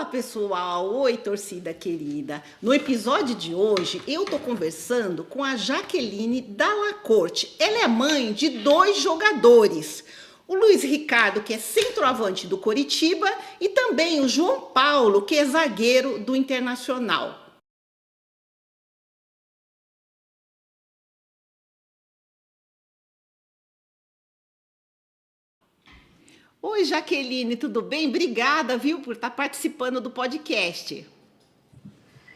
Olá, pessoal! Oi, torcida querida! No episódio de hoje, eu tô conversando com a Jaqueline Dalla Corte. Ela é mãe de 2 jogadores. O Luiz Ricardo, que é centroavante do Coritiba, e também o João Paulo, que é zagueiro do Internacional. Oi, Jaqueline, tudo bem? Obrigada, viu, por estar participando do podcast.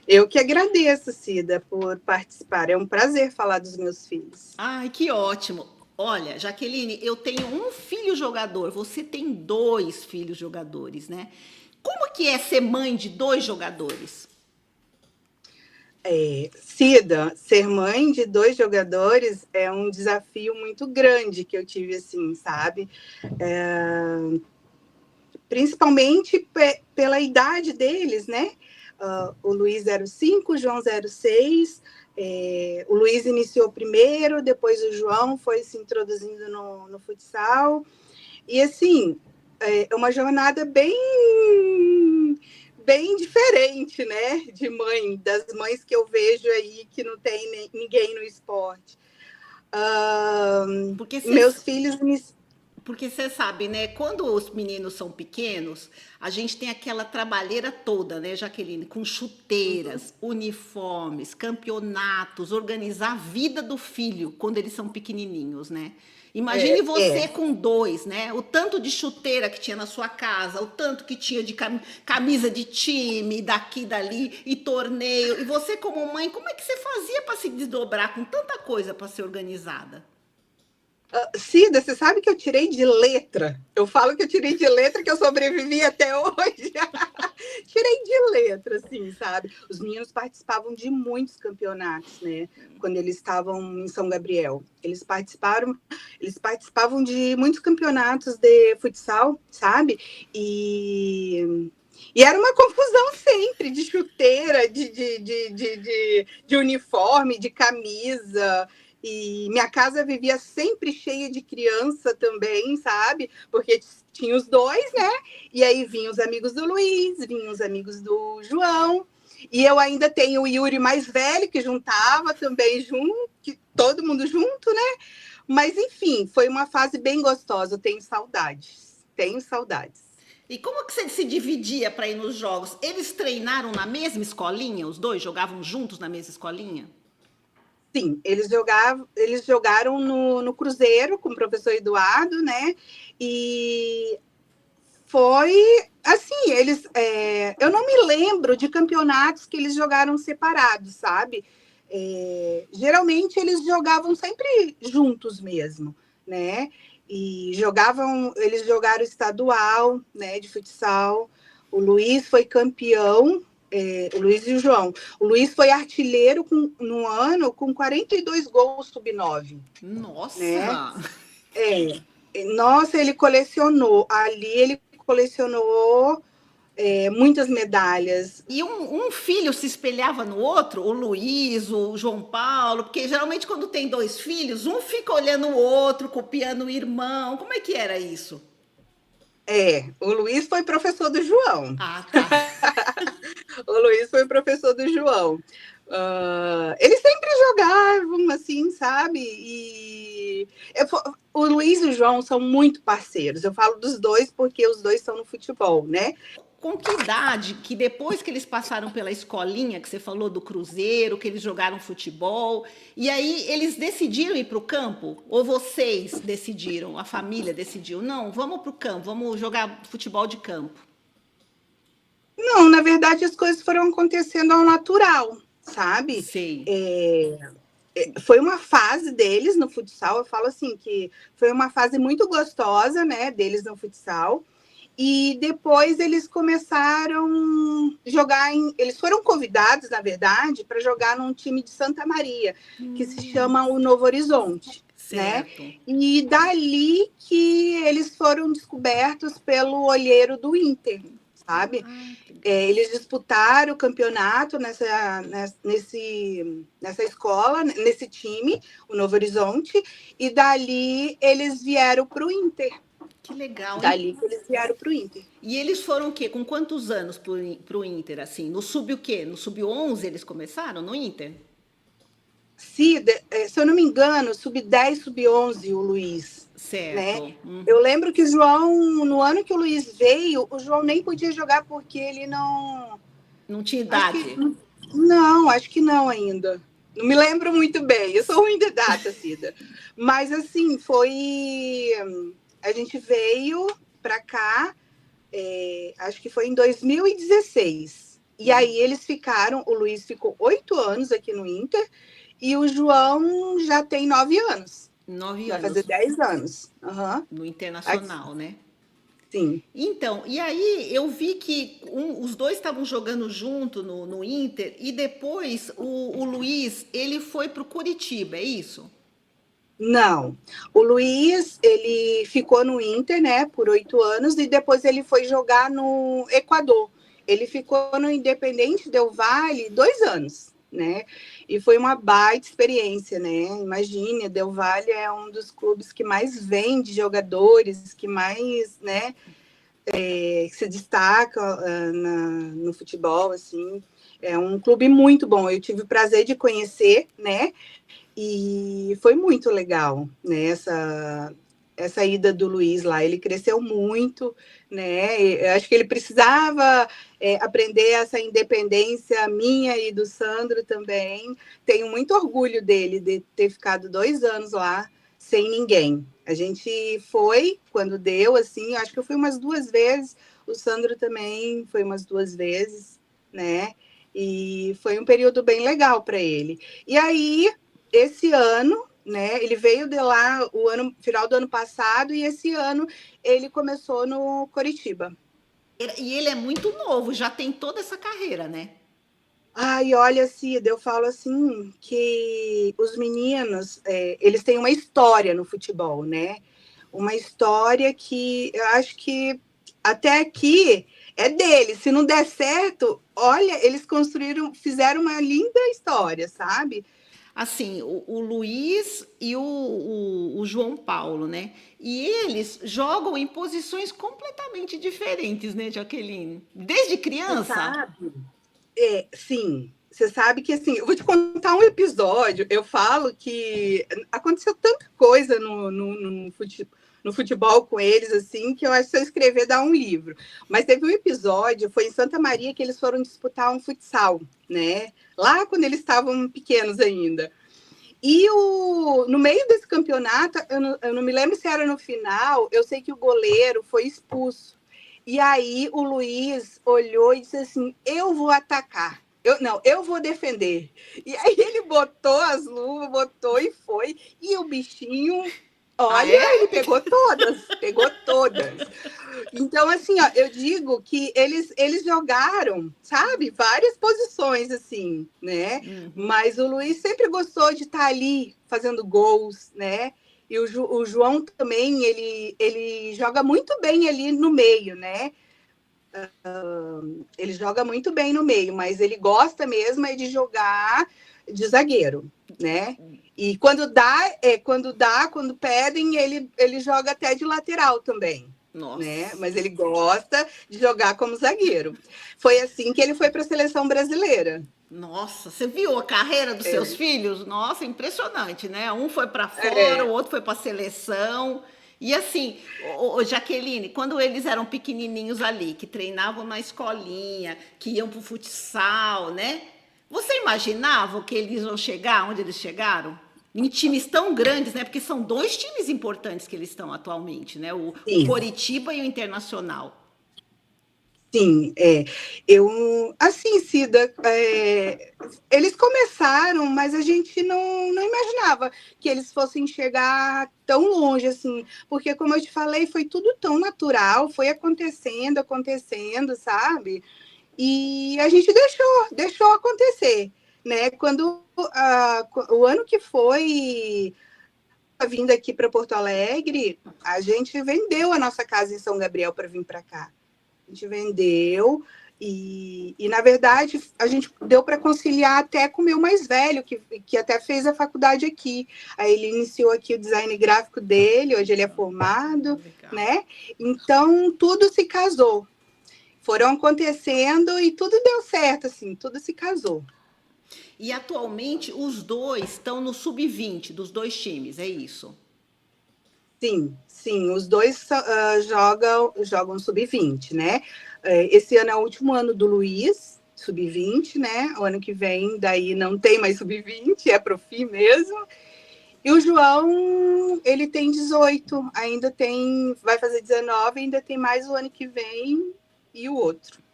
Eu que agradeço, Cida, por participar. É um prazer falar dos meus filhos. Ai, que ótimo. Olha, Jaqueline, eu tenho um filho jogador, você tem 2 filhos jogadores, né? Como que é ser mãe de 2 jogadores? Cida, ser mãe de 2 jogadores é um desafio muito grande que eu tive, assim, sabe? Principalmente pela idade deles, né? O Luiz 05, o João 06. O Luiz iniciou primeiro, depois o João foi se introduzindo no futsal. E, assim, é uma jornada bem diferente, né? De mãe, das mães que eu vejo aí que não tem ninguém no esporte. Porque Meus filhos porque você sabe, né? Quando os meninos são pequenos, a gente tem aquela trabalheira toda, né, Jaqueline? Com chuteiras, uniformes, campeonatos, organizar a vida do filho quando eles são pequenininhos, né? Imagine você é, com 2, né? O tanto de chuteira que tinha na sua casa, o tanto que tinha de camisa de time, daqui, dali, e torneio. E você, como mãe, como é que você fazia para se desdobrar com tanta coisa para ser organizada? Cida, você sabe que eu tirei de letra? Eu falo que eu tirei de letra, que eu sobrevivi até hoje. Tirei de letra, assim, sabe? Os meninos participavam de muitos campeonatos, né? Quando eles estavam em São Gabriel. Eles participavam de muitos campeonatos de futsal, sabe? E era uma confusão sempre de chuteira, de uniforme, de camisa. E minha casa vivia sempre cheia de criança também, sabe? Porque tinha os 2, né? E aí vinham os amigos do Luiz, vinham os amigos do João. E eu ainda tenho o Yuri mais velho, que juntava também junto, todo mundo junto, né? Mas, enfim, foi uma fase bem gostosa. Eu tenho saudades. Tenho saudades. E como que você se dividia para ir nos jogos? Eles treinaram na mesma escolinha? Os 2 jogavam juntos na mesma escolinha? Sim, eles jogaram no Cruzeiro com o professor Eduardo, né? E foi assim, eu não me lembro de campeonatos que eles jogaram separados, sabe? Geralmente eles jogavam sempre juntos mesmo, né? Eles jogaram estadual, né, de futsal. O Luiz foi campeão, o Luiz e o João. O Luiz foi artilheiro no ano com 42 gols sub-9, né? Nossa! É, Nossa, ele colecionou muitas medalhas. E um filho se espelhava no outro, o Luiz, o João Paulo, porque geralmente quando tem 2 filhos, um fica olhando o outro, copiando o irmão. Como é que era isso? O Luiz foi professor do João. Ah, tá. O Luiz foi professor do João. Eles sempre jogavam, assim, sabe? O Luiz e o João são muito parceiros. Eu falo dos 2 porque os 2 estão no futebol, né? Com que idade que depois que eles passaram pela escolinha, que você falou do Cruzeiro, que eles jogaram futebol, e aí eles decidiram ir para o campo? Ou vocês decidiram, a família decidiu, não, vamos para o campo, vamos jogar futebol de campo? Não, na verdade, as coisas foram acontecendo ao natural, sabe? Sei. Foi uma fase deles no futsal, eu falo assim, que foi uma fase muito gostosa, né, deles no futsal. E depois eles começaram a jogar eles foram convidados, na verdade, para jogar num time de Santa Maria, que se chama o Novo Horizonte, né? Certo. E dali que eles foram descobertos pelo olheiro do Inter, sabe? Ah, que legal. Eles disputaram o campeonato nessa escola, nesse time, o Novo Horizonte, e dali eles vieram para o Inter. Que legal, hein? Dali que eles vieram para o Inter. E eles foram o quê? Com quantos anos pro Inter, assim? No sub o quê? No sub-11 eles começaram no Inter? Se eu não me engano, sub-10, sub-11, o Luiz, né? Certo. Eu lembro que o João, no ano que o Luiz veio, o João nem podia jogar porque ele não. Não tinha Acho que. idade. Não, acho que não ainda. Não me lembro muito bem. Eu sou ruim de data, Cida. Mas, assim, foi. A gente veio para cá, acho que foi em 2016. E aí eles ficaram. O Luiz ficou 8 anos aqui no Inter. E o João já tem 9 anos. Nove Vai fazer anos 10 anos. Uhum. no Internacional, né? Sim. Então, e aí eu vi que os dois estavam jogando junto no Inter e depois o Luiz, ele foi pro Curitiba, é isso? Não. O Luiz, ele ficou no Inter, né, por 8 anos e depois ele foi jogar no Equador. Ele ficou no Independente Del Valle 2 anos, né? E foi uma baita experiência, né? Imagine, Del Valle é um dos clubes que mais vende jogadores, que mais, né, que se destaca no futebol, assim. É um clube muito bom. Eu tive o prazer de conhecer, né? E foi muito legal, né? Essa ida do Luiz lá. Ele cresceu muito, né? Eu acho que ele precisava aprender essa independência minha e do Sandro também. Tenho muito orgulho dele, de ter ficado 2 anos lá sem ninguém. A gente foi quando deu, assim, acho que eu fui umas 2 vezes, o Sandro também foi umas 2 vezes, né? E foi um período bem legal para ele. E aí, esse ano, né? Ele veio de lá final do ano passado e esse ano ele começou no Coritiba. E ele é muito novo, já tem toda essa carreira, né? Ai, olha, Cida, eu falo assim que os meninos, eles têm uma história no futebol, né? Uma história que eu acho que até aqui é deles. Se não der certo, olha, eles fizeram uma linda história, sabe? Assim, o Luiz e o João Paulo, né? E eles jogam em posições completamente diferentes, né, Jaqueline? Desde Você criança? sabe? Sim, você sabe que assim, eu vou te contar um episódio. Eu falo que aconteceu tanta coisa no futebol com eles, assim, que eu acho que se eu escrever dá um livro. Mas teve um episódio, foi em Santa Maria, que eles foram disputar um futsal, né? Lá quando eles estavam pequenos ainda. E no meio desse campeonato, eu não me lembro se era no final, eu sei que o goleiro foi expulso. E aí o Luiz olhou e disse assim: eu vou atacar. Eu vou defender. E aí ele botou as luvas, botou e foi. E o bichinho, Ah, olha, é? ele pegou todas, pegou todas. Então, assim, ó, eu digo que eles jogaram, sabe, várias posições, assim, né? Uhum. Mas o Luiz sempre gostou de estar ali fazendo gols, né? E o João também, ele joga muito bem ali no meio, né? Ele joga muito bem no meio, mas ele gosta mesmo de jogar de zagueiro, né? E quando pedem, ele joga até de lateral também, né? Nossa. Mas ele gosta de jogar como zagueiro. Foi assim que ele foi para a seleção brasileira. Nossa, você viu a carreira dos seus É, filhos? Nossa, impressionante, né? Um foi para fora, o é, outro foi para a seleção. E assim, Jaqueline, quando eles eram pequenininhos ali, que treinavam na escolinha, que iam pro futsal, né? Você imaginava que eles iam chegar onde eles chegaram? Em times tão grandes, né? Porque são dois times importantes que eles estão atualmente, né? O sim. Coritiba e o Internacional. Sim, eu, assim, Cida, eles começaram, mas a gente não imaginava que eles fossem chegar tão longe, assim, porque, como eu te falei, foi tudo tão natural, foi acontecendo, sabe? E a gente deixou acontecer, né? Quando o ano que foi vindo aqui para Porto Alegre, a gente vendeu a nossa casa em São Gabriel para vir para cá. A gente vendeu Na verdade, a gente deu para conciliar até com o meu mais velho, que até fez a faculdade aqui. Aí ele iniciou aqui o design gráfico dele, hoje ele é formado, né? Então, tudo se casou. Foram acontecendo e tudo deu certo, assim, tudo se casou. E atualmente os dois estão no sub-20 dos dois times, é isso? Sim, os dois jogam sub-20, né? Esse ano é o último ano do Luiz, sub-20, né? O ano que vem, daí não tem mais sub-20, é profi mesmo. E o João, ele tem 18, vai fazer 19, ainda tem mais o ano que vem e o outro.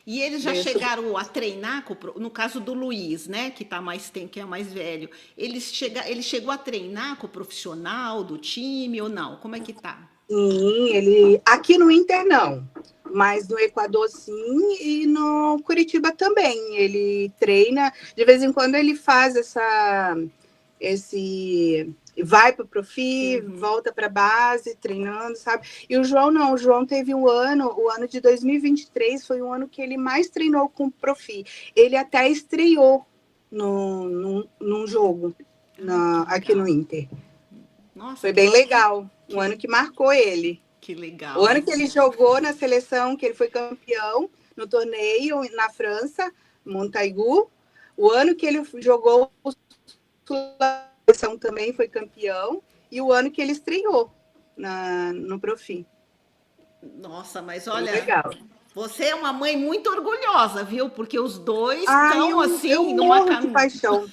E eles já chegaram a treinar, no caso do Luiz, né, que tá mais tempo, que é mais velho, ele chegou a treinar com o profissional do time ou não? Como é que tá? Sim, aqui no Inter não, mas no Equador sim e no Curitiba também. Ele treina, de vez em quando ele faz esse vai para o profi, volta para a base, treinando, sabe? E o João não, o João teve o ano de 2023 foi um ano que ele mais treinou com o profi. Ele até estreou num jogo aqui no Inter. Nossa, foi bem legal, um ano que marcou ele. Que legal. O ano que ele jogou na seleção, que ele foi campeão no torneio na França, Montaigu, o ano que ele jogou também foi campeão, e o ano que ele estreou no Profi. Nossa, mas olha, legal. Você é uma mãe muito orgulhosa, viu? Porque os dois estão assim, eu numa morro de paixão.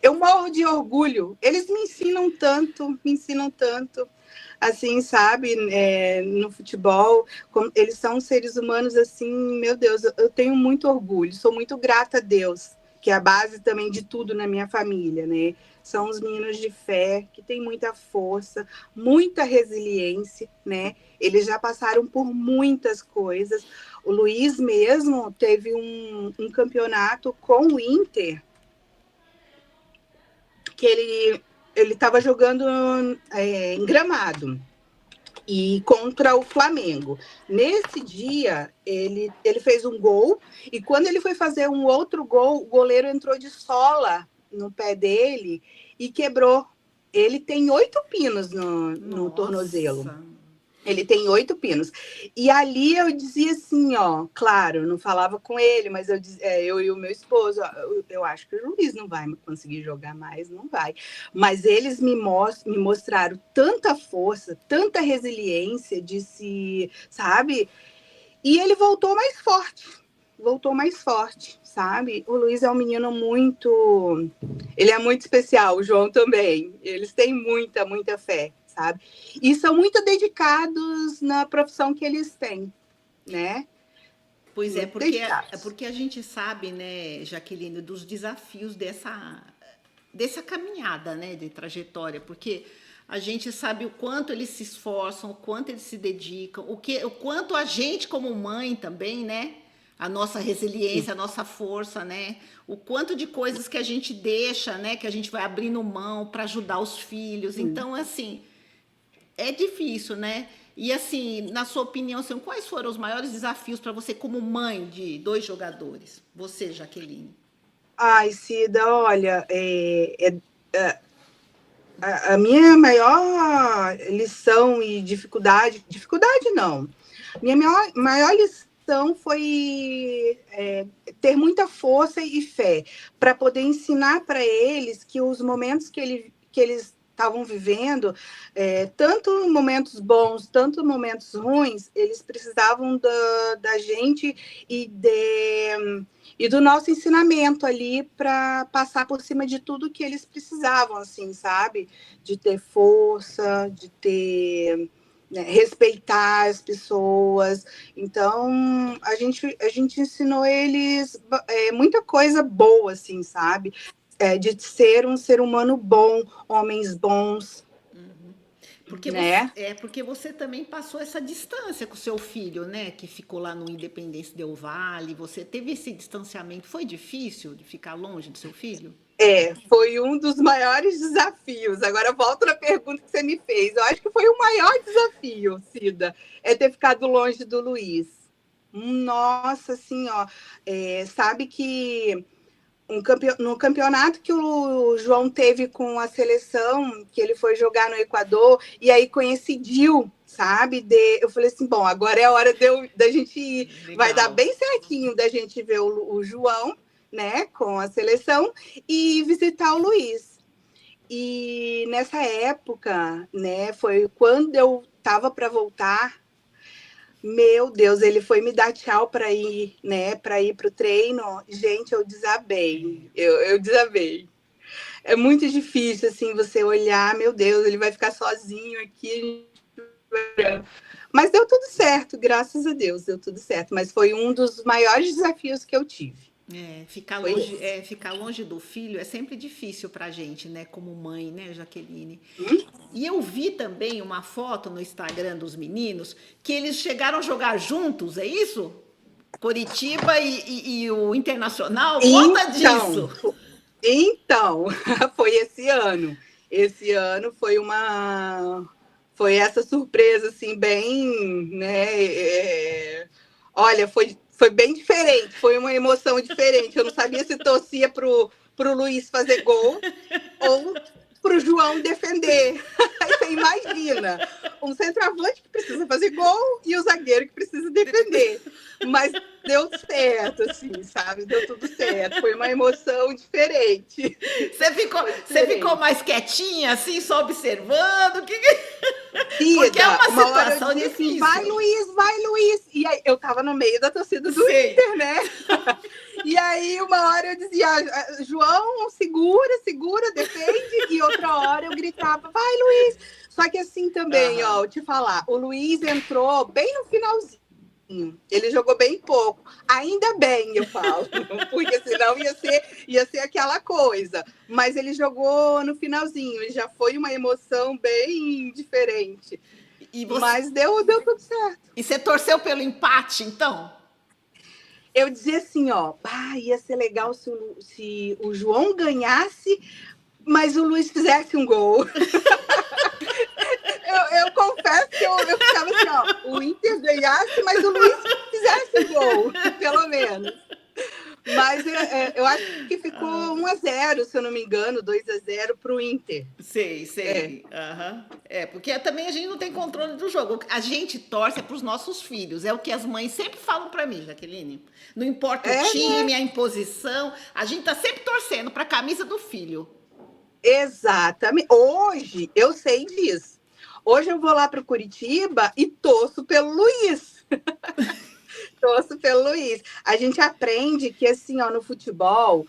Eu morro de orgulho. Eles me ensinam tanto, assim, sabe, no futebol. Eles são seres humanos, assim, meu Deus, eu tenho muito orgulho, sou muito grata a Deus, que é a base também de tudo na minha família, né? São os meninos de fé, que têm muita força, muita resiliência, né? Eles já passaram por muitas coisas. O Luiz mesmo teve um campeonato com o Inter, que ele estava jogando em Gramado e contra o Flamengo. Nesse dia, ele fez um gol e quando ele foi fazer um outro gol, o goleiro entrou de sola no pé dele e quebrou. Ele tem 8 pinos no tornozelo. Ele tem 8 pinos. E ali eu dizia assim, ó, claro, não falava com ele, mas eu e o meu esposo, eu acho que o Luiz não vai conseguir jogar mais, não vai. Mas eles me mostraram tanta força, tanta resiliência de se, sabe? E ele voltou mais forte, sabe? O Luiz é um menino ele é muito especial, o João também. Eles têm muita fé, sabe? E são muito dedicados na profissão que eles têm, né? Pois é, porque a gente sabe, né, Jaqueline, dos desafios dessa caminhada, né, de trajetória, porque a gente sabe o quanto eles se esforçam, o quanto eles se dedicam, o quanto a gente como mãe também, né, a nossa resiliência, a nossa força, né, o quanto de coisas que a gente deixa, né, que a gente vai abrindo mão para ajudar os filhos. Então, assim, é difícil, né? E assim, na sua opinião, assim, quais foram os maiores desafios para você como mãe de 2 jogadores? Você, Jaqueline. Ai, Cida, olha, a minha maior lição e dificuldade não, minha maior lição foi ter muita força e fé para poder ensinar para eles que os momentos que eles estavam vivendo, tanto momentos bons, tanto momentos ruins, eles precisavam da gente e do nosso ensinamento ali para passar por cima de tudo que eles precisavam, assim, sabe? De ter força, de ter respeitar as pessoas. Então, a gente ensinou eles muita coisa boa, assim, sabe? De ser um ser humano bom, homens bons. Porque, né? porque você também passou essa distância com o seu filho, né? Que ficou lá no Independência Del Valle. Você teve esse distanciamento. Foi difícil de ficar longe do seu filho? Foi um dos maiores desafios. Agora volto na pergunta que você me fez. Eu acho que foi o maior desafio, Cida, ter ficado longe do Luiz. Nossa, assim, ó, sabe que no campeonato que o João teve com a seleção, que ele foi jogar no Equador, e aí coincidiu, sabe? Eu falei assim, bom, agora é a hora da gente ir. Vai dar Legal. bem certinho da gente ver o João, né, com a seleção, e visitar o Luiz. E nessa época, né, foi quando eu estava para voltar. Meu Deus, ele foi me dar tchau para ir, né, para ir para o treino. Gente, eu desabei, eu desabei. É muito difícil, assim, você olhar, meu Deus, ele vai ficar sozinho aqui. Mas deu tudo certo, graças a Deus, deu tudo certo. Mas foi um dos maiores desafios que eu tive. Foi esse. Ficar longe do filho é sempre difícil pra gente, né? Como mãe, né, Jaqueline? Hum? E eu vi também uma foto no Instagram dos meninos que eles chegaram a jogar juntos, é isso? Coritiba e o Internacional? Conta Então, disso! então, foi esse ano. Esse ano foi essa surpresa assim bem, né? Olha, foi bem diferente, foi uma emoção diferente. Eu não sabia se torcia pro Luiz fazer gol ou pro João defender. Aí você imagina, um centroavante que precisa fazer gol e o zagueiro que precisa defender. Mas deu certo, assim, sabe? Deu tudo certo. Foi uma emoção diferente. Foi Você ficou diferente. mais quietinha, assim, só observando? Porque é Ida, uma uma hora eu situação dizia assim, difícil. Vai, Luiz. E aí eu tava no meio da torcida do Sei. Inter, né? E aí uma hora eu dizia, João, segura, defende. E outra hora eu gritava, vai, Luiz. Só que assim também, ó, Aham. eu te falar, o Luiz entrou bem no finalzinho. Ele jogou bem pouco. Ainda bem, eu falo, porque senão ia ser aquela coisa. Mas ele jogou no finalzinho e já foi uma emoção bem diferente. E você, Mas deu tudo certo. e você torceu pelo empate, então? Eu dizia assim, ó, ia ser legal se o João ganhasse, mas o Luiz fizesse um gol. Eu confesso que eu ficava assim, ó, o Inter ganhasse, mas o Luiz fizesse um gol, pelo menos. Mas eu acho que ficou 1-0, se eu não me engano, 2-0 para o Inter. Sei, É. sei. Aham. Porque também a gente não tem controle do jogo. A gente torce para os nossos filhos. É o que as mães sempre falam para mim, Jaqueline. Não importa o Né? time, a imposição, a gente tá sempre torcendo para a camisa do filho. Exatamente. Hoje eu sei disso. Hoje eu vou lá para o Curitiba e torço pelo Luiz. Torço pelo Luiz. A gente aprende que, assim, ó, no futebol,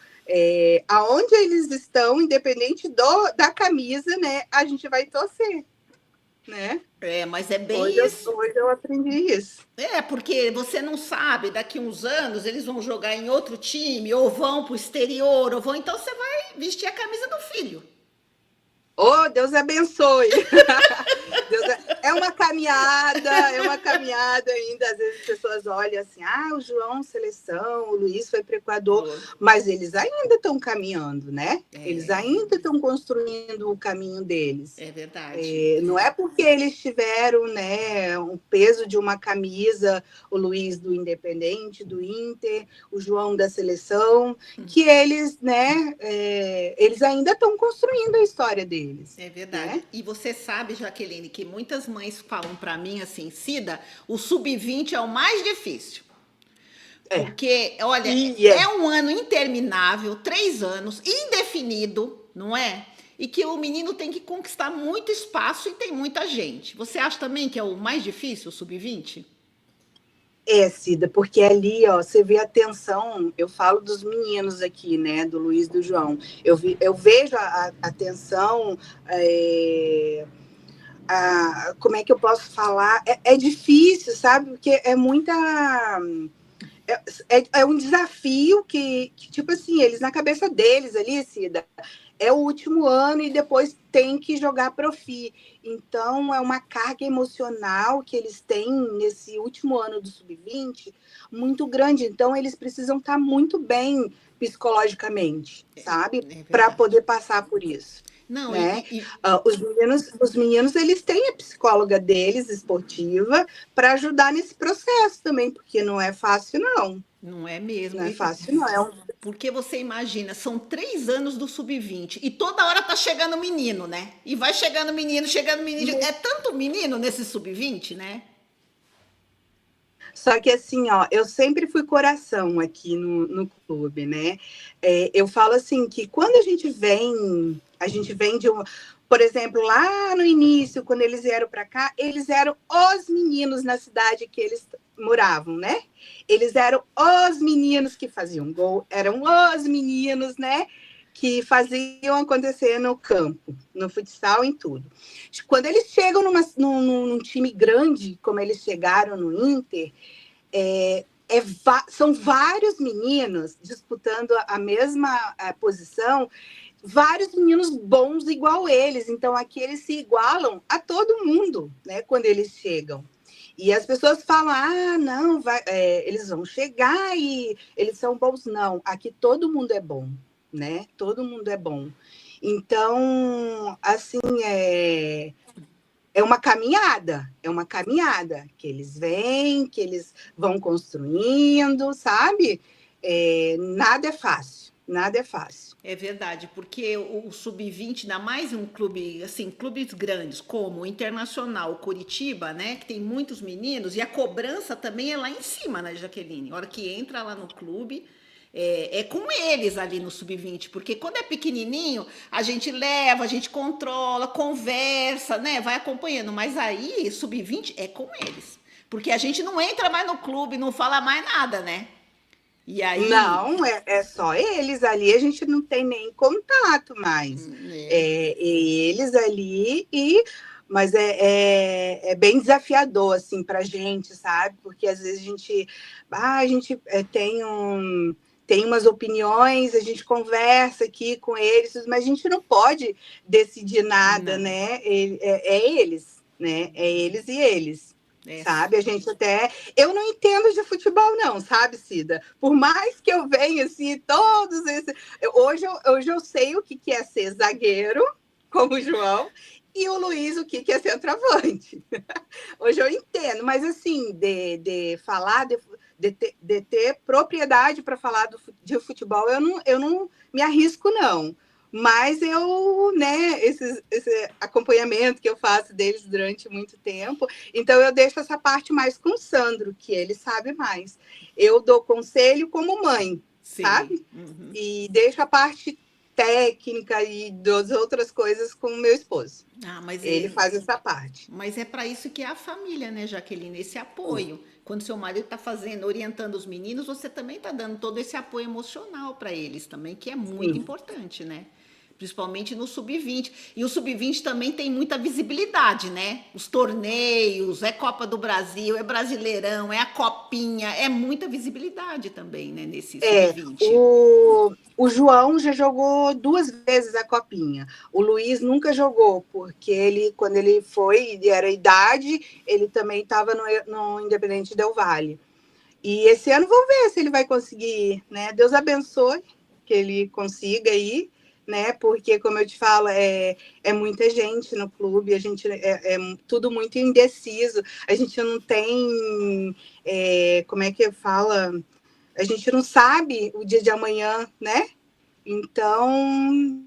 aonde eles estão, independente da camisa, né, a gente vai torcer, né? Mas é bem isso. Hoje eu aprendi isso. Porque você não sabe, daqui uns anos eles vão jogar em outro time, ou vão para o exterior, ou vão. Então você vai vestir a camisa do filho. Oh, Deus abençoe. É uma caminhada ainda. Às vezes as pessoas olham assim, o João, seleção, o Luiz foi para o Equador, mas eles ainda estão caminhando, né? Eles ainda estão construindo o caminho deles. É verdade. Não é porque eles tiveram, né, um peso de uma camisa, o Luiz do Independente, do Inter, o João da seleção, que eles, né, eles ainda estão construindo a história deles. É verdade. Né? E você sabe, Jaqueline, que muitas mães falam para mim assim, Cida, o sub-20 é o mais difícil. Porque, olha, é um ano interminável, 3 anos, indefinido, não é? E que o menino tem que conquistar muito espaço e tem muita gente. Você acha também que é o mais difícil, o sub-20? Cida, porque ali, ó, você vê a tensão, eu falo dos meninos aqui, né, do Luiz e do João, eu vejo a tensão, como é que eu posso falar? É difícil, sabe? Porque é muita... É um desafio que, tipo assim, eles na cabeça deles ali, Cida, é o último ano e depois tem que jogar profi. Então, é uma carga emocional que eles têm nesse último ano do sub-20 muito grande. Então, eles precisam estar muito bem psicologicamente, sabe? Para poder passar por isso. Não, né? Os meninos, eles têm a psicóloga deles, esportiva, para ajudar nesse processo também, porque não é fácil, não. não é Não mesmo. é fácil, não. Porque você imagina, são 3 anos do sub-20 e toda hora tá chegando menino, né? E vai chegando menino, chegando menino. É tanto menino nesse sub-20, né? Só que assim, ó, eu sempre fui coração aqui no clube, né? Eu falo assim que quando a gente vem de um, por exemplo, lá no início, quando eles vieram para cá, eles eram os meninos na cidade que eles moravam, né? Eles eram os meninos que faziam gol, eram os meninos, né? Que faziam acontecer no campo, no futsal, em tudo. Quando eles chegam num time grande, como eles chegaram no Inter, são vários meninos disputando a mesma posição, vários meninos bons igual eles. Então, aqui eles se igualam a todo mundo, né, quando eles chegam. E as pessoas falam, não, eles vão chegar e eles são bons. Não, aqui todo mundo é bom, né? Todo mundo é bom. Então, assim, é uma caminhada que eles vêm, que eles vão construindo, sabe? Nada é fácil, nada é fácil. É verdade, porque o sub-20, ainda mais um clube, assim, clubes grandes como o Internacional, o Curitiba, né, que tem muitos meninos, e a cobrança também é lá em cima, né, Jaqueline? A hora que entra lá no clube, é com eles ali no sub-20, porque quando é pequenininho, a gente leva, a gente controla, conversa, né, vai acompanhando, mas aí, sub-20 é com eles, porque a gente não entra mais no clube, não fala mais nada, né? E aí, Não, é só eles ali, a gente não tem nem contato mais. é, Eles ali, mas é bem desafiador assim, para a gente, sabe? Porque às vezes a gente tem umas opiniões, a gente conversa aqui com eles, mas a gente não pode decidir nada, não. né? É eles, né? É eles e eles. É, Sabe, a gente até. Eu não entendo de futebol, não, sabe, Cida? Por mais que eu venha assim, todos esses. Hoje eu sei o que é ser zagueiro, como o João, e o Luiz o que é centroavante. Hoje eu entendo, mas assim, de falar, de ter propriedade para falar de futebol, eu não me arrisco, não. Mas né, esse acompanhamento que eu faço deles durante muito tempo, então eu deixo essa parte mais com o Sandro, que ele sabe mais. Eu dou conselho como mãe, sei. sabe? Uhum. E deixo a parte técnica e das outras coisas com o meu esposo. Ah, Ele faz essa parte. mas é para isso que é a família, né, Jaqueline? Esse apoio. Quando seu marido está fazendo, orientando os meninos, você também está dando todo esse apoio emocional para eles também, que é muito Sim. importante, né? Principalmente no sub-20. E o sub-20 também tem muita visibilidade, né? Os torneios, é Copa do Brasil, é Brasileirão, é a Copinha, é muita visibilidade também, né, nesse sub-20. O João já jogou 2 vezes a Copinha. O Luiz nunca jogou, porque quando ele foi, e era idade, ele também estava no Independente Del Valle. E esse ano vamos ver se ele vai conseguir, né? Deus abençoe que ele consiga ir, né? Porque, como eu te falo, é muita gente no clube, a gente é tudo muito indeciso, a gente não tem, como é que fala? A gente não sabe o dia de amanhã, né? Então,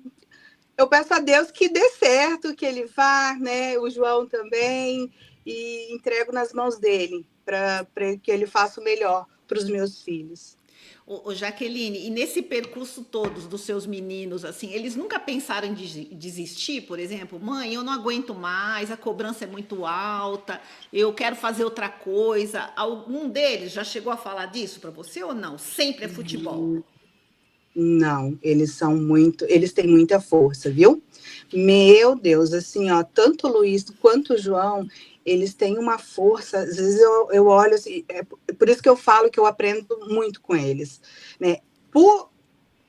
eu peço a Deus que dê certo, que ele vá, né? O João também, e entrego nas mãos dele, para que ele faça o melhor para os meus filhos. Ô, Jaqueline, e nesse percurso todos dos seus meninos, assim, eles nunca pensaram em desistir, por exemplo? Mãe, eu não aguento mais, a cobrança é muito alta, eu quero fazer outra coisa. Algum deles já chegou a falar disso para você ou não? Sempre é futebol. Não, eles têm muita força, viu? Meu Deus, assim, ó, tanto o Luiz quanto o João, eles têm uma força. Às vezes eu olho assim, por isso que eu falo que eu aprendo muito com eles, né?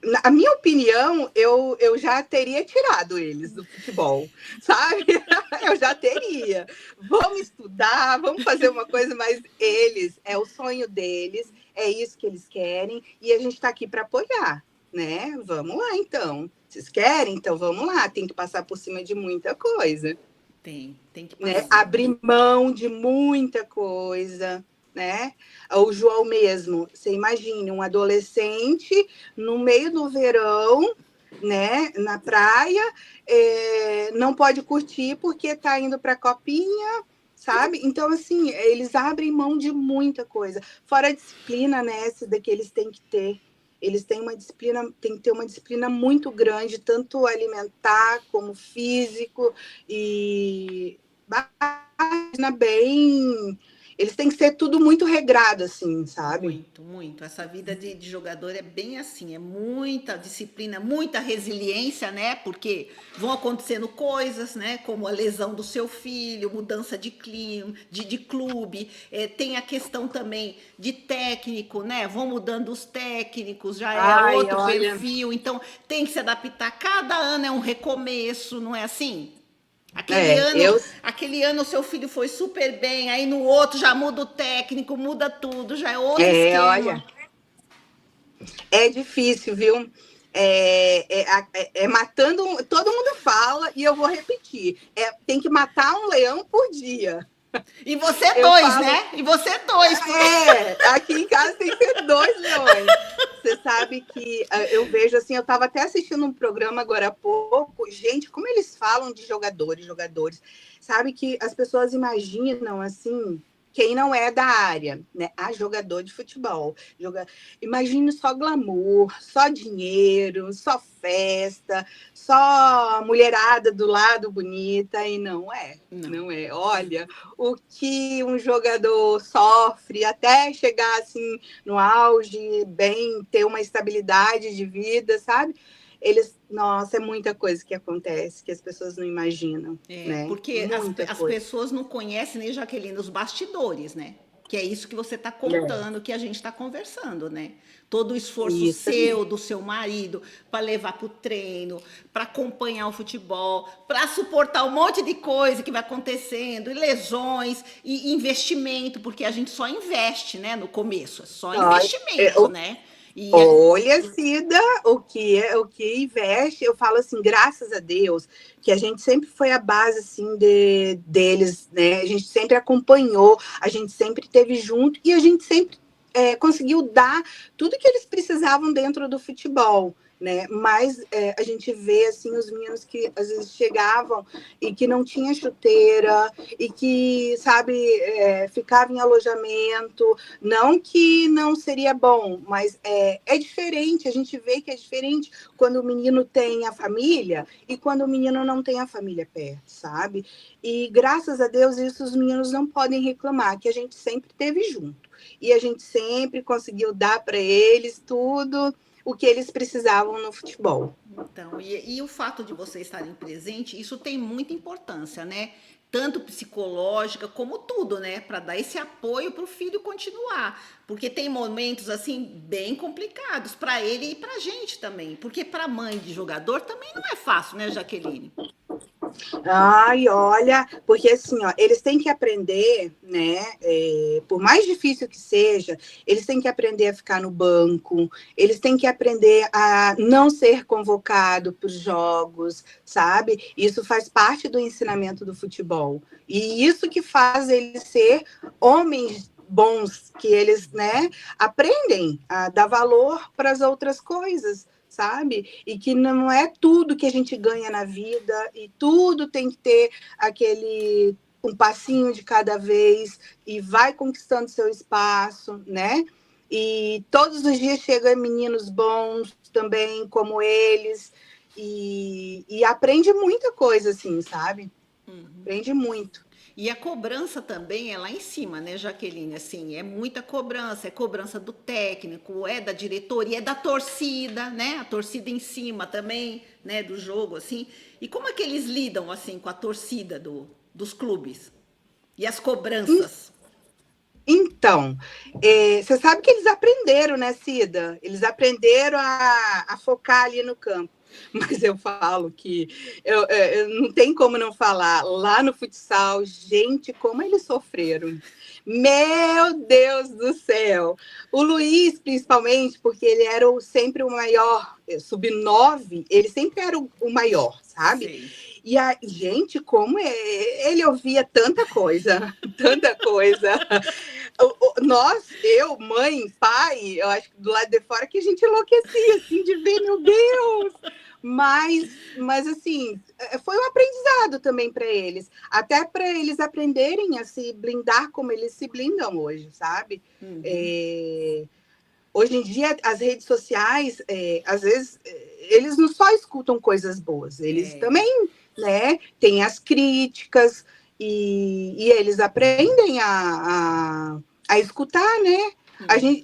Na minha opinião, eu já teria tirado eles do futebol, sabe? Eu já teria. Vamos estudar, vamos fazer uma coisa, mas é o sonho deles, é isso que eles querem, e a gente está aqui para apoiar. né? Vamos lá, então. Vocês querem? Então vamos lá. Tem que passar por cima de muita coisa, Tem que né? passar. Abrir mão de muita coisa, né? O João mesmo, você imagina um adolescente no meio do verão, né? Na praia, não pode curtir porque está indo para a copinha, sabe? Então, assim, eles abrem mão de muita coisa. Fora a disciplina, né, Cida, que eles têm que ter. Eles têm uma disciplina, tem que ter uma disciplina muito grande, tanto alimentar como físico, e bem. Eles têm que ser tudo muito regrado, assim, sabe? Muito, muito. Essa vida de jogador é bem assim, é muita disciplina, muita resiliência, né? Porque vão acontecendo coisas, né? Como a lesão do seu filho, mudança de clima, de clube. Tem a questão também de técnico, né? Vão mudando os técnicos, já é Ai, outro olha. perfil, então tem que se adaptar. Cada ano é um recomeço, não é assim? É, eu. Aquele ano o seu filho foi super bem, aí no outro já muda o técnico, muda tudo, já é outro É, esquema. olha. É difícil, viu? É matando. Todo mundo fala, e eu vou repetir: tem que matar um leão por dia. E você Eu dois, falo, né? E você dois, porque aqui em casa tem que ser 2 leões. Você sabe que eu vejo assim, eu estava até assistindo um programa agora há pouco, gente, como eles falam de jogadores, sabe que as pessoas imaginam assim, quem não é da área, né? Jogador de futebol. Imagine só glamour, só dinheiro, só festa, só mulherada do lado bonita, e não é. não. Não é. Olha, o que um jogador sofre até chegar assim no auge, bem, ter uma estabilidade de vida, sabe? Nossa, é muita coisa que acontece que as pessoas não imaginam, né? Porque Muita as coisa. pessoas não conhecem, nem Jaqueline, os bastidores, né? Que é isso que você está É. contando, que a gente está conversando, né? Todo o esforço Isso aí. seu, do seu marido, para levar para o treino, para acompanhar o futebol, para suportar um monte de coisa que vai acontecendo, e lesões, e investimento, porque a gente só investe, né? No começo, é só Olha, investimento, né? E olha, Cida, o que investe, eu falo assim, graças a Deus, que a gente sempre foi a base assim deles, né? A gente sempre acompanhou, a gente sempre esteve junto e a gente sempre conseguiu dar tudo que eles precisavam dentro do futebol, né? Mas a gente vê assim os meninos que às vezes chegavam e que não tinha chuteira e que, sabe, ficava em alojamento. Não que não seria bom, mas é diferente. A gente vê que é diferente quando o menino tem a família e quando o menino não tem a família perto, sabe? E graças a Deus isso os meninos não podem reclamar, que a gente sempre teve junto. E a gente sempre conseguiu dar para eles tudo o que eles precisavam no futebol. então, e o fato de vocês estarem presentes, isso tem muita importância, né? Tanto psicológica como tudo, né? Para dar esse apoio para o filho continuar. Porque tem momentos, assim, bem complicados para ele e para a gente também. Porque para mãe de jogador também não é fácil, né, Jaqueline? Ai, olha, porque assim, ó, eles têm que aprender, né? Por mais difícil que seja, eles têm que aprender a ficar no banco, eles têm que aprender a não ser convocado para os jogos, sabe? Isso faz parte do ensinamento do futebol. E isso que faz eles ser homens bons, que eles, né, aprendem a dar valor para as outras coisas, sabe? E que não é tudo que a gente ganha na vida e tudo tem que ter aquele um passinho de cada vez e vai conquistando seu espaço, né? E todos os dias chegam meninos bons também, como eles, e aprende muita coisa, assim, sabe? Aprende muito. E a cobrança também é lá em cima, né, Jaqueline? Assim, é muita cobrança, é cobrança do técnico, é da diretoria, é da torcida, né? A torcida em cima também, né, do jogo, assim. E como é que eles lidam, assim, com a torcida dos clubes? E as cobranças? Então, você sabe que eles aprenderam, né, Cida? Eles aprenderam a focar ali no campo. Mas eu falo que não tem como não falar. Lá no futsal, gente, como eles sofreram. Meu Deus do céu! O Luiz, principalmente, porque ele era sempre o maior, sub-9, ele sempre era o maior, sabe? Sei. E a gente, como ele ouvia tanta coisa, tanta coisa. Nós, eu, mãe, pai, eu acho que do lado de fora que a gente enlouquecia, assim, de ver, meu Deus! Mas assim, foi um aprendizado também para eles, até para eles aprenderem a se blindar como eles se blindam hoje, sabe? Uhum. Hoje em dia, as redes sociais, às vezes, eles não só escutam coisas boas, eles também, né, têm as críticas e eles aprendem a escutar, né?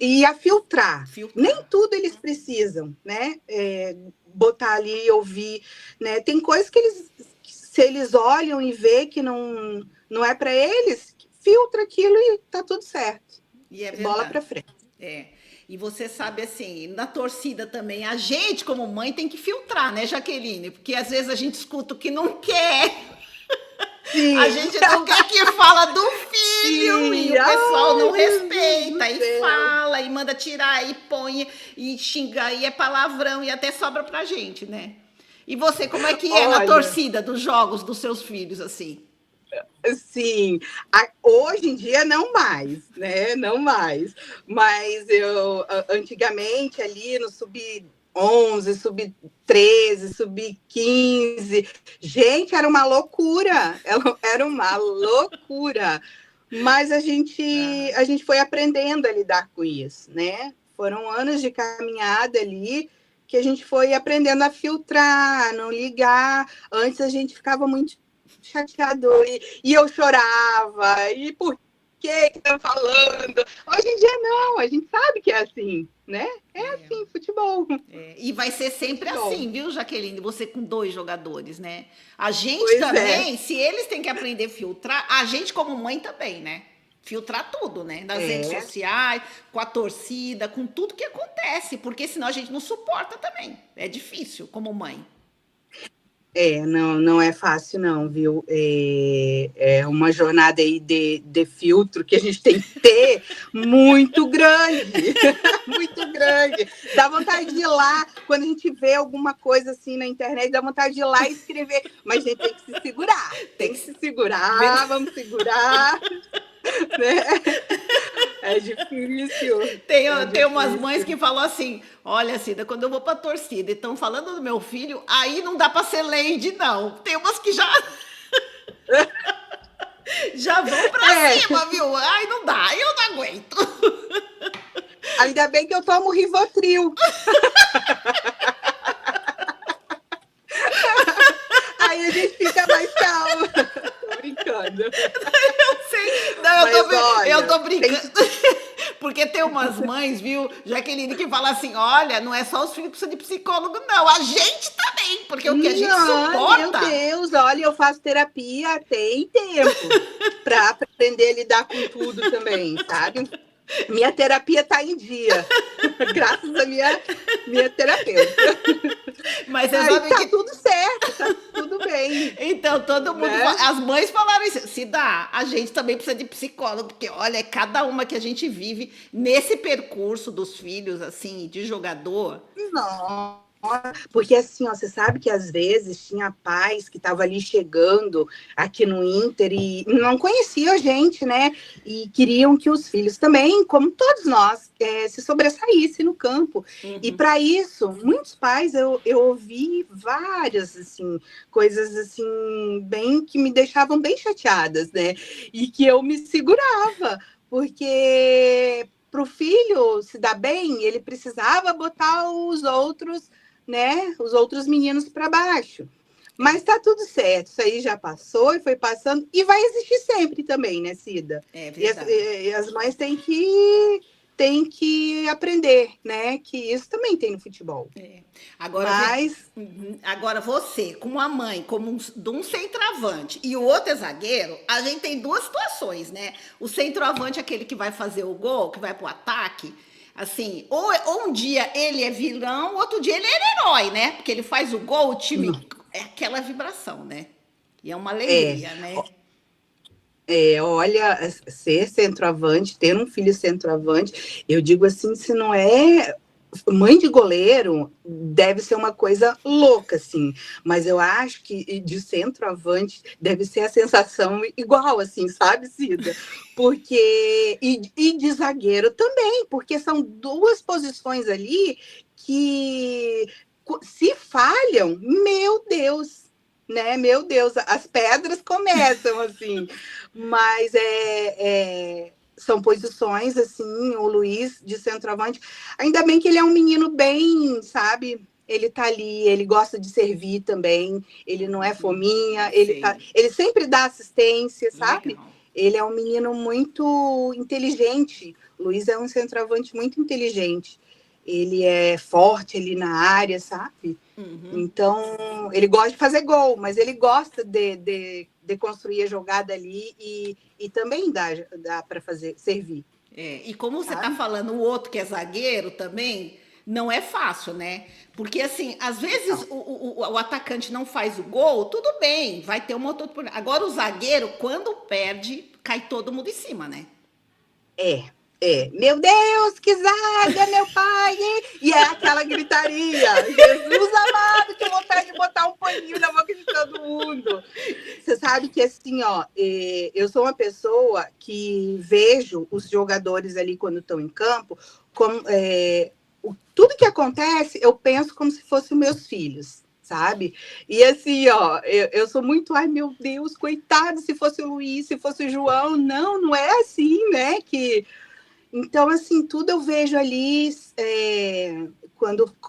E a filtrar. Nem Filtrar. tudo eles precisam, né? Botar ali e ouvir, né? Tem coisas que eles, se eles olham e vê que não é para eles, filtra aquilo e tá tudo certo. E é Bola verdade. para frente. É. E você sabe assim, na torcida também, a gente como mãe tem que filtrar, né, Jaqueline? Porque às vezes a gente escuta o que não quer. A Sim, gente não quer que fala do filho e sim. o pessoal Ai, não Jesus do respeita e céu. fala e manda tirar e põe e xinga e é palavrão e até sobra pra gente, né? E você, como é que é na Olha, torcida dos jogos dos seus filhos assim? sim, hoje em dia não mais, né? Não mais. Mas eu antigamente ali no sub-11, sub-13, sub-15, gente, era uma loucura. Era uma loucura. Mas Aham. a gente foi aprendendo a lidar com isso, né? Foram anos de caminhada ali que a gente foi aprendendo a filtrar, a não ligar. Antes a gente ficava muito chateado e eu chorava. E por que estão falando? Hoje em dia não, a gente sabe que é assim, né? É É. assim, futebol. E vai ser sempre Futebol. assim, viu, Jaqueline? Você com dois jogadores, né? A gente Pois é. também, se eles têm que aprender a filtrar, a gente como mãe também, né? Filtrar tudo, né? Nas redes É, sociais, com a torcida, com tudo que acontece, porque senão a gente não suporta também. É difícil como mãe. não é fácil não, viu? É uma jornada aí de filtro que a gente tem que ter muito grande, muito grande. Dá vontade de ir lá, quando a gente vê alguma coisa assim na internet, dá vontade de ir lá e escrever, mas a gente tem que se segurar, Tem tem que que se ser. segurar, vamos segurar, né? É difícil, é Tem umas mães difícil. que falam assim: olha, Cida, quando eu vou pra torcida e estão falando do meu filho, aí não dá pra ser lady, não. Tem umas que já vão pra É, cima, viu? Ai, não dá, eu não aguento. ainda bem que eu tomo Rivotril. Aí a gente fica mais calma. Tô brincando. Eu sei. Não, Mas eu olha, tô tem. brincando. Porque tem umas mães, viu, Jaqueline, que falam assim: olha, não é só os filhos que precisam de psicólogo, não. A gente também, porque o que a gente Não, meu suporta. Deus, olha, eu faço terapia tem tempo para aprender a lidar com tudo também, sabe? Minha terapia tá em dia, graças à minha terapeuta. Mas você Aí sabe tá que. tudo certo, tá tudo bem, Então, todo mundo. né? As mães falaram isso. Se dá, a gente também precisa de psicólogo, porque olha, é cada uma que a gente vive nesse percurso dos filhos, assim, de jogador. Não. Porque assim, ó, você sabe que às vezes tinha pais que estavam ali chegando aqui no Inter e não conheciam a gente, né? E queriam que os filhos também, como todos nós, se sobressaíssem no campo. E Uhum. para isso, muitos pais eu ouvi várias assim coisas assim bem que me deixavam bem chateadas, né? E que eu me segurava, porque para o filho se dar bem, ele precisava botar os outros, né? Os outros meninos para baixo. É, Mas tá tudo certo, isso aí já passou e foi passando, e vai existir sempre também, né, Cida? é E verdade. as mães têm que aprender, né? Que isso também tem no futebol. É. Agora, Mas uhum. Agora você, como a mãe, como de um centroavante e o outro é zagueiro, a gente tem duas situações, né? O centroavante é aquele que vai fazer o gol, que vai pro ataque. Assim, ou um dia ele é vilão, outro dia ele é herói, né? Porque ele faz o gol, o time é aquela vibração, né? E é uma É, alegria, né? olha, ser centroavante, ter um filho centroavante, eu digo assim, se não é mãe de goleiro, deve ser uma coisa louca, assim. Mas eu acho que de centroavante deve ser a sensação igual, assim, sabe, Cida? Porque e de zagueiro também, porque são duas posições ali que se falham, meu Deus, né? Meu Deus, as pedras começam assim. Mas são posições assim, o Luiz de centroavante. Ainda bem que ele é um menino bem, sabe? Ele tá ali, ele gosta de servir também, ele não é fominha, Sei. ele sempre dá assistência, sabe? Legal. Ele é um menino muito inteligente. O Luiz é um centroavante muito inteligente. Ele é forte ali na área, sabe? Uhum. Então, ele gosta de fazer gol, mas ele gosta de construir a jogada ali e também dá para fazer servir, E como você está sabe? falando, o outro que é zagueiro também, não é fácil, né? Porque, assim, às vezes Não. o atacante não faz o gol, tudo bem, vai ter uma outra. Agora, o zagueiro, quando perde, cai todo mundo em cima, né? Meu Deus, que zaga, meu pai! E é aquela gritaria. Jesus amado, que vontade de botar um paninho na boca de todo mundo. Você sabe que assim, ó, eu sou uma pessoa que vejo os jogadores ali quando estão em campo, como, tudo que acontece, eu penso como se fossem meus filhos, sabe? E assim, ó, eu sou muito, ai meu Deus, coitado, se fosse o Luiz, se fosse o João, não é assim, né? Então, assim, tudo eu vejo ali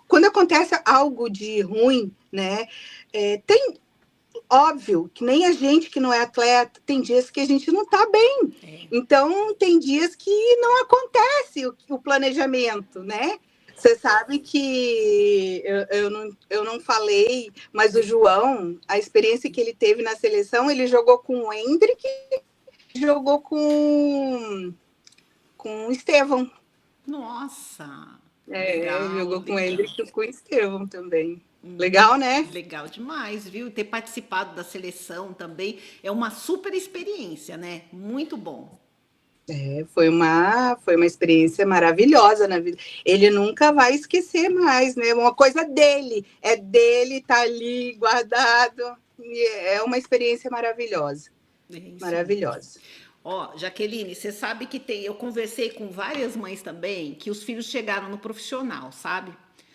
quando acontece algo de ruim, né? Tem, óbvio, que nem a gente que não é atleta, tem dias que a gente não está bem. É. Então, tem dias que não acontece o planejamento, né? Você sabe que eu não falei, mas o João, a experiência que ele teve na seleção, ele jogou com o Hendrick, jogou com o Estevão. Nossa, Jogou legal, com o legal. Hendrick e com o Estevão também. Legal, né? Legal demais, viu? Ter participado da seleção também é uma super experiência, né? Muito bom. Foi uma experiência maravilhosa na vida. Ele nunca vai esquecer mais, né? Uma coisa dele, é dele, tá ali guardado. E é uma experiência maravilhosa, É isso mesmo. maravilhosa. Ó, Jaqueline, você sabe que eu conversei com várias mães também que os filhos chegaram no profissional, sabe?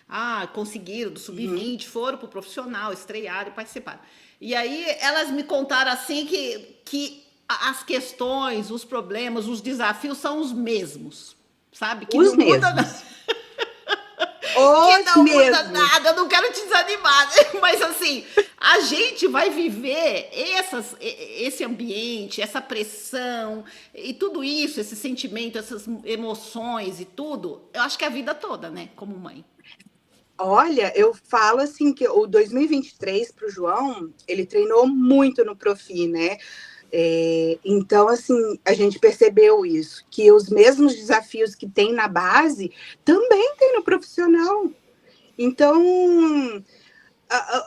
Ah, conseguiram do Uhum. sub-20, foram pro profissional, estrearam e participaram. E aí elas me contaram assim que as questões, os problemas, os desafios são os mesmos, sabe? Que Os não muda nada. mesmos. Que Os não muda mesmos. nada, eu não quero te desanimar, né? Mas assim, a gente vai viver esse ambiente, essa pressão e tudo isso, esse sentimento, essas emoções e tudo, eu acho que é a vida toda, né? Como mãe. Olha, eu falo assim que o 2023 para o João, ele treinou muito no Profi, né? Então, assim, a gente percebeu isso, que os mesmos desafios que tem na base também tem no profissional. Então,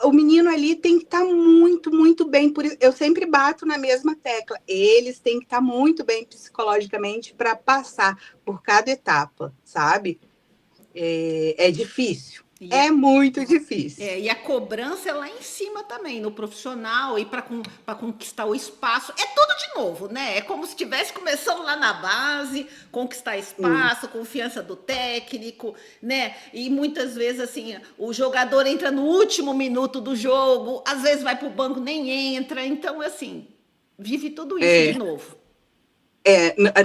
o menino ali tem que estar muito, muito bem. Eu sempre bato na mesma tecla. Eles têm que estar muito bem psicologicamente para passar por cada etapa, sabe? É difícil. E a, É muito difícil. e a cobrança é lá em cima também, no profissional, e para conquistar o espaço. É tudo de novo, né? É como se estivesse começando lá na base, conquistar espaço, confiança do técnico, né? E muitas vezes, assim, o jogador entra no último minuto do jogo, às vezes vai para o banco, nem entra. Então, assim, vive tudo isso de É, novo.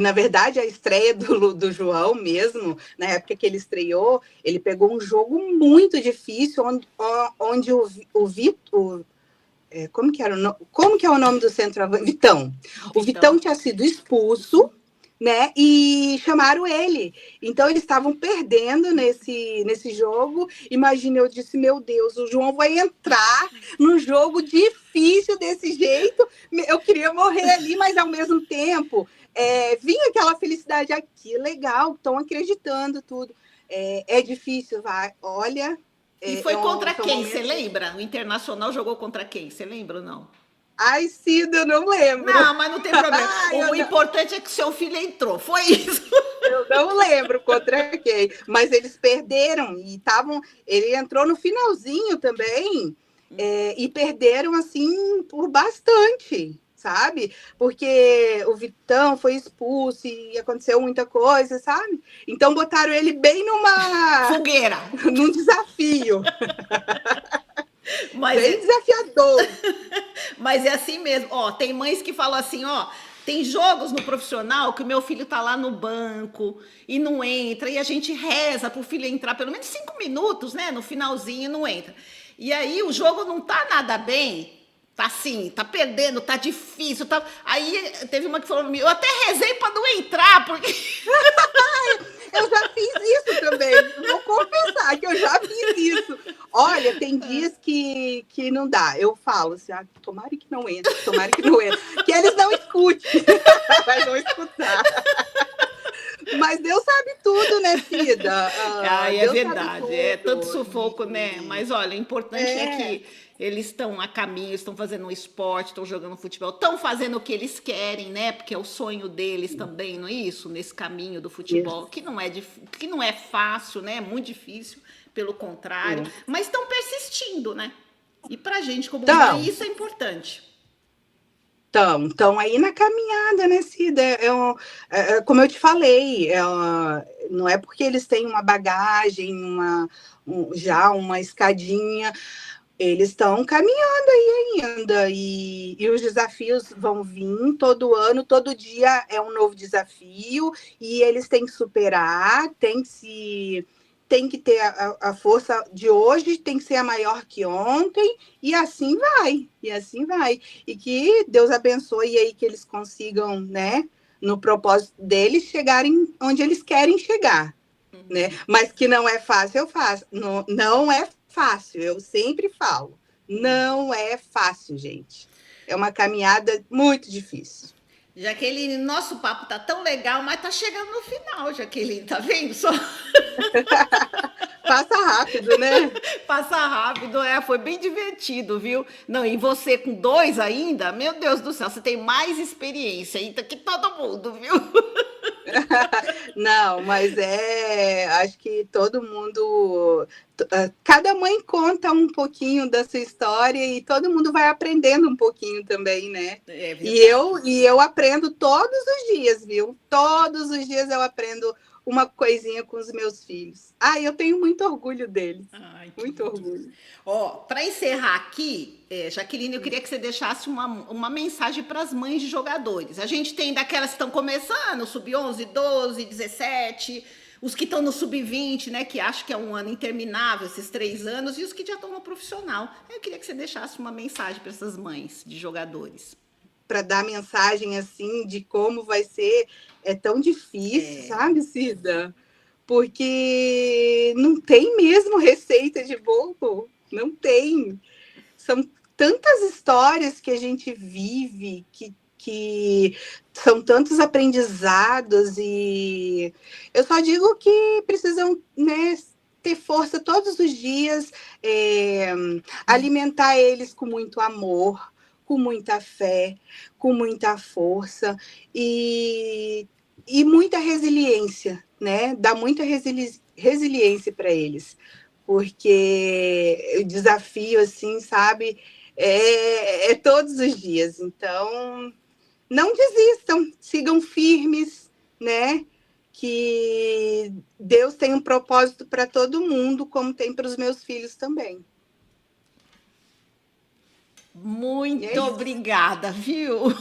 na verdade, a estreia do João mesmo, na época que ele estreou, ele pegou um jogo muito difícil, onde o Vitor. Como que é o nome do centroavante? Vitão. O Vitão. Vitão tinha sido expulso, né? E chamaram ele. Então eles estavam perdendo nesse jogo. Imagina, eu disse, meu Deus, o João vai entrar num jogo difícil desse jeito. Eu queria morrer ali, mas ao mesmo tempo vinha aquela felicidade aqui, legal, estão acreditando, tudo. É difícil, vai. Olha, E foi contra são quem? Você momentos. lembra? O Internacional jogou contra quem? Você lembra ou não? Ai, Cida, eu não lembro. Não, mas não tem problema. Ai, O importante é que seu filho entrou. Foi isso. eu não lembro contra quem. Mas eles perderam e estavam. Ele entrou no finalzinho também e perderam assim por bastante. Sabe? Porque o Vitão foi expulso e aconteceu muita coisa, sabe? Então botaram ele bem Fogueira. num desafio. Mas Bem desafiador. Mas é assim mesmo. Ó, tem mães que falam assim, ó, tem jogos no profissional que o meu filho tá lá no banco e não entra, e a gente reza pro filho entrar pelo menos 5 minutos, né? No finalzinho e não entra. E aí o jogo não tá nada bem. Tá assim, tá perdendo, tá difícil. Tá... Aí teve uma que falou pra mim, eu até rezei pra não entrar, porque. Eu já fiz isso também. Vou confessar que eu já fiz isso. Olha, tem dias que não dá. Eu falo assim, tomara que não entre, tomara que não entre. Que eles não escutem. Mas vão escutar. Mas Deus sabe tudo, né, Cida? É Deus verdade. É tanto tudo. sufoco, né? Mas olha, o importante é que eles estão a caminho, estão fazendo um esporte, estão jogando futebol, estão fazendo o que eles querem, né? Porque é o sonho deles também, não é isso? Nesse caminho do futebol, que não é fácil, né? É muito difícil, pelo contrário, mas estão persistindo, né? E pra gente, como mãe, isso é importante. Estão aí na caminhada, né, Cida? Como eu te falei, não é porque eles têm uma bagagem, já uma escadinha, eles estão caminhando aí ainda. E os desafios vão vir todo ano, todo dia é um novo desafio, e eles têm que superar, tem que ter a força de hoje, tem que ser a maior que ontem, e assim vai, e assim vai. E que Deus abençoe aí que eles consigam, né, no propósito deles, chegarem onde eles querem chegar, né? Mas que não é fácil, eu faço. Não, não é fácil, eu sempre falo. Não é fácil, gente. É uma caminhada muito difícil. Jaqueline, nosso papo tá tão legal, mas tá chegando no final, Jaqueline, tá vendo só? Passa rápido, né? Passa rápido, foi bem divertido, viu? Não, e você com 2 ainda, meu Deus do céu, você tem mais experiência ainda que todo mundo, viu? Não, mas acho que todo mundo, cada mãe conta um pouquinho da sua história e todo mundo vai aprendendo um pouquinho também, né? É E eu aprendo todos os dias, viu? Todos os dias eu aprendo uma coisinha com os meus filhos. Eu tenho muito orgulho deles. Ai, Muito orgulho. Ó, para encerrar aqui, Jaqueline, eu queria que você deixasse uma mensagem para as mães de jogadores. A gente tem daquelas que estão começando, sub-11, 12, 17, os que estão no sub-20, né, que acham que é um ano interminável, esses 3 anos, e os que já estão no profissional. Eu queria que você deixasse uma mensagem para essas mães de jogadores. Para dar mensagem assim de como vai ser, é tão difícil, sabe, Cida? Porque não tem mesmo receita de bolo, não tem. São tantas histórias que a gente vive, que são tantos aprendizados, e eu só digo que precisam, né, ter força todos os dias, alimentar eles com muito amor, com muita fé, com muita força e muita resiliência, né? Dá muita resiliência para eles, porque o desafio, assim, sabe, é todos os dias. Então, não desistam, sigam firmes, né? Que Deus tem um propósito para todo mundo, como tem para os meus filhos também. Muito obrigada, viu?